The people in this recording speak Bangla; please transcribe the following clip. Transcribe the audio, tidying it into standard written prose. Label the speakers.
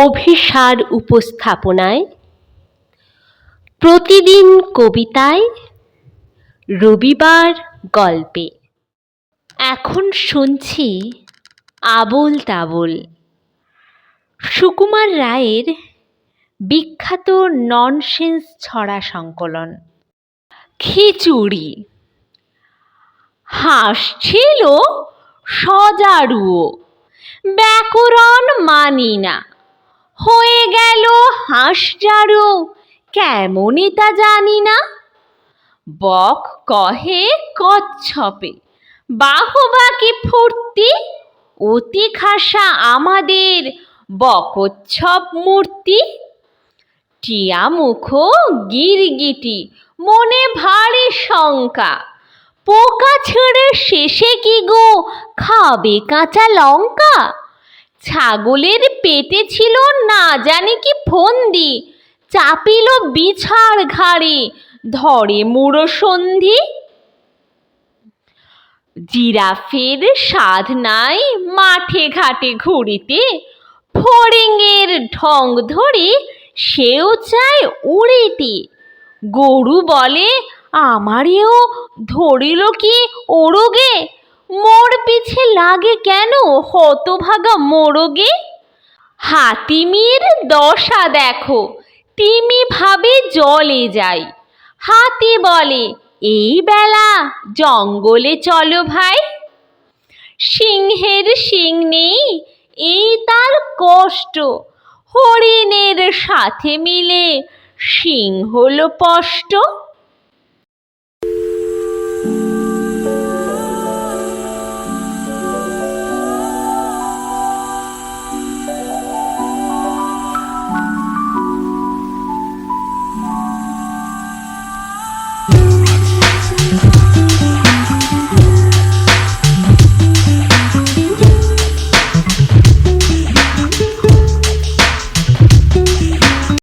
Speaker 1: অভিসার উপস্থাপনায়, প্রতিদিন কবিতায়, রবিবার গল্পে। এখন শুনছি আবোল তাবোল, সুকুমার রায়ের বিখ্যাত ননসেন্স ছড়া সংকলন। খিচুড়ি। হাসছিল সজারুও, ব্যাকরণ মানি না, হয়ে গেল হাঁসজারু, কেমনই তা জানি না। বক কহে কচ্ছপে, বাহবা কি ফুর্তি, অতি খাসা আমাদের বকচ্ছপ মূর্তি। টিয়া মুখ গিরগিটি, মনে ভারী শঙ্কা, পোকা ছেড়ে শেষে কি গো খাবে কাঁচা লঙ্কা। ছাগলের পেটে ছিল না জানি কি ফন্দি, চাপিল বিছার ঘাড়ে, ধরে মুড়ো সন্ধি। জিরাফের সাধ নাই মাঠে ঘাটে ঘুরিতে, ফড়িংয়ের ঢং ধরে সেও চায় উড়িতে। গরু বলে আমারেও ধরিল কি ওরগে, মোর পিছে লাগে কেন হতভাগা মোরগে। হাতিমির দশা দেখো, তিমি ভাবে জলে যাই, হাতি বলে এই বেলা জঙ্গলে চলো ভাই। সিংহের শিং নেই এই তার কষ্ট, হরিণের সাথে মিলে শিং হলো স্পষ্ট।